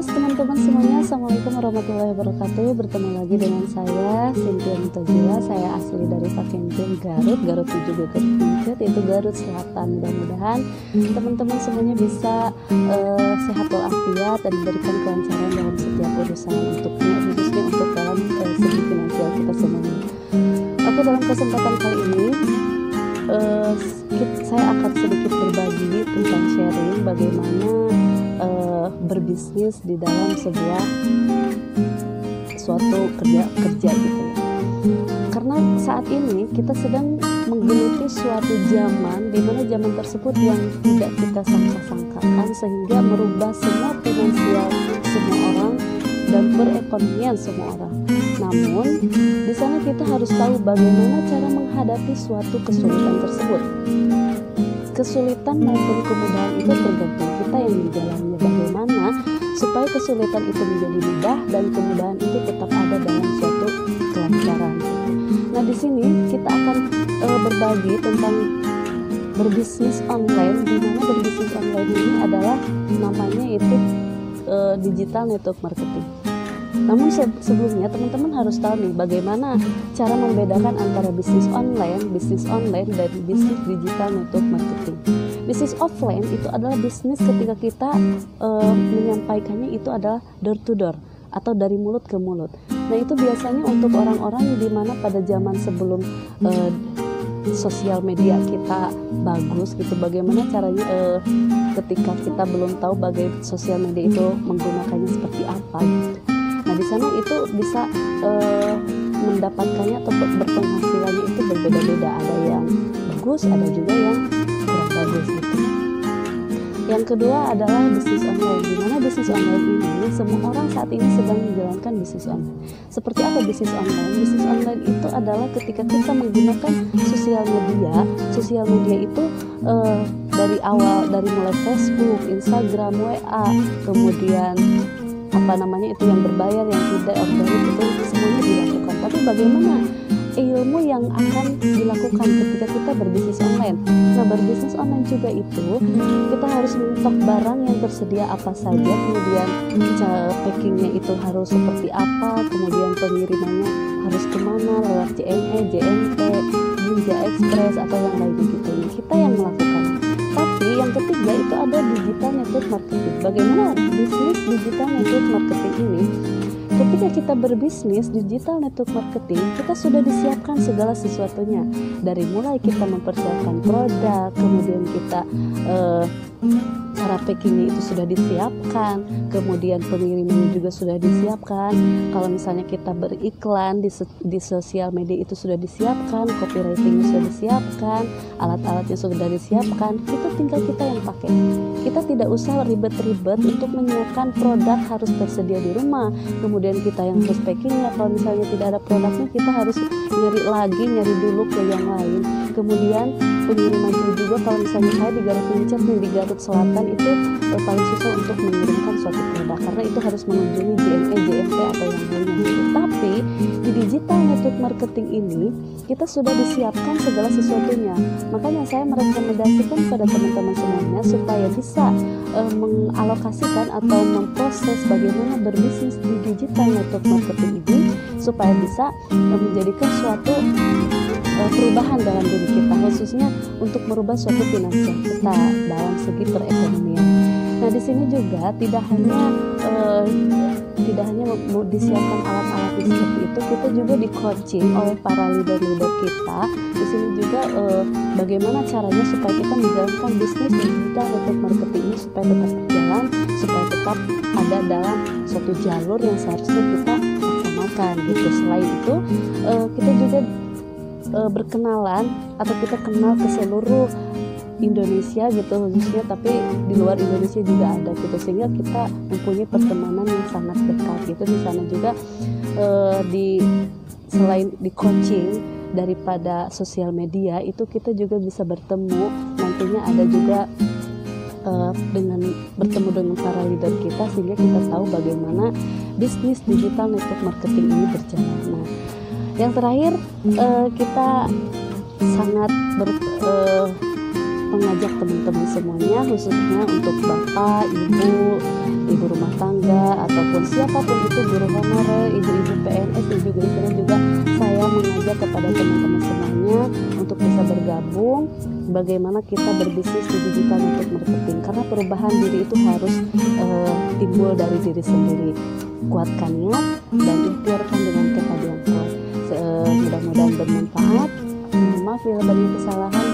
teman-teman semuanya, Assalamualaikum warahmatullahi wabarakatuh. Bertemu lagi dengan saya Cynthia Mutazila. Saya asli dari Pakenjing, Garut 7 Garut, yaitu Garut Selatan. Mudah-mudahan teman-teman semuanya bisa sehat walafiat dan diberikan kelancaran dalam setiap urusan untuknya, khususnya untuk dalam segi finansial kita semuanya. Oke, dalam kesempatan kali ini saya akan sedikit berbagi tentang sharing bagaimana berbisnis di dalam sebuah suatu kerja gitu ya. Karena saat ini kita sedang menggeluti suatu zaman di mana zaman tersebut yang tidak kita sangka-sangkakan, sehingga merubah semua finansial semua orang dan perekonomian semua orang. Namun di sana kita harus tahu bagaimana cara menghadapi suatu kesulitan tersebut. Kesulitan maupun kemudahan itu tergantung kita yang menjalaninya, bagaimana supaya kesulitan itu menjadi mudah dan kemudahan itu tetap ada dalam suatu kelancaran. Nah, di sini kita akan berbagi tentang berbisnis online, di mana berbisnis online ini adalah namanya itu digital network marketing. Namun sebelumnya teman-teman harus tahu nih bagaimana cara membedakan antara bisnis online dan bisnis digital network marketing. Bisnis offline itu adalah bisnis ketika kita menyampaikannya itu adalah door to door atau dari mulut ke mulut. Nah, itu biasanya untuk orang-orang di mana pada zaman sebelum sosial media kita bagus gitu, bagaimana caranya ketika kita belum tahu bagaimana sosial media itu menggunakannya seperti apa gitu. Nah, di sana itu bisa mendapatkannya atau berpenghasilannya itu berbeda-beda, ada yang bagus, ada juga yang kurang bagus gitu. Yang kedua adalah bisnis online, di mana bisnis online ini semua orang saat ini sedang menjalankan bisnis online. Seperti apa bisnis online? Bisnis online itu adalah ketika kita menggunakan sosial media. Sosial media itu dari awal, dari mulai Facebook, Instagram, WA, kemudian itu yang berbayar, yang tidak organik, itu semuanya dilakukan. Tapi bagaimana ilmu yang akan dilakukan ketika kita berbisnis online? Nah, berbisnis online juga itu kita harus mentok barang yang tersedia apa saja, kemudian cara packingnya itu harus seperti apa, kemudian pengirimannya harus kemana, lewat JNE, JNT, Ninja Express atau yang lainnya gitu. Kita yang melakukan. Tapi yang ketiga itu ada digital network marketing. Bagaimana bisnis digital network marketing ini? Ketika kita berbisnis digital network marketing, kita sudah disiapkan segala sesuatunya. Dari mulai kita mempersiapkan produk, kemudian kita cara packingnya itu sudah disiapkan, kemudian pengirimannya juga sudah disiapkan. Kalau misalnya kita beriklan di sosial media itu sudah disiapkan, copywritingnya sudah disiapkan, alat-alatnya sudah disiapkan. Itu tinggal kita yang pakai. Kita tidak usah ribet-ribet untuk menyiapkan produk harus tersedia di rumah, kemudian kita yang harus packingnya. Kalau misalnya tidak ada produknya, kita harus nyari dulu ke yang lain. Kemudian pengiriman juga, kalau misalnya saya di Garut Puncak di Garut Selatan itu paling susah untuk mengirimkan suatu produk karena itu harus mengunjungi JNE, JNT atau yang lainnya. Tapi di digital network marketing ini kita sudah disiapkan segala sesuatunya. Makanya saya merekomendasikan pada teman-teman semuanya supaya bisa mengalokasikan atau memproses bagaimana berbisnis di digital network marketing ini supaya bisa menjadikan suatu perubahan dalam diri kita, khususnya untuk merubah suatu finansial kita dalam segi perekonomian. Nah, di sini juga tidak hanya disiapkan alat-alat seperti itu, kita juga di coaching oleh para leader-leader kita. Di sini juga bagaimana caranya supaya kita menjalankan bisnis digital network marketing ini supaya tetap berjalan, supaya tetap ada dalam suatu jalur yang seharusnya kita laksanakan gitu. Selain itu kita juga berkenalan atau kita kenal ke seluruh Indonesia gitu khususnya, tapi di luar Indonesia juga ada gitu, sehingga kita mempunyai pertemanan yang sangat dekat gitu. Di sana juga selain di coaching daripada sosial media itu kita juga bisa bertemu, nantinya ada juga bertemu dengan para leader kita, sehingga kita tahu bagaimana bisnis digital network marketing ini berjalan. Nah, yang terakhir kita sangat mengajak teman-teman semuanya, khususnya untuk bapak, ibu rumah tangga, ataupun siapapun itu, guru honorer, ibu-ibu PNS, dan juga juga saya mengajak kepada teman-teman semuanya untuk bisa bergabung. Bagaimana kita berbisnis di digital network marketing, karena perubahan diri itu harus timbul dari diri sendiri. Kuatkan niat dan ikhtiarkan dengan tekad yang kuat. Mudah-mudahan bermanfaat. Maaf bila banyak kesalahan.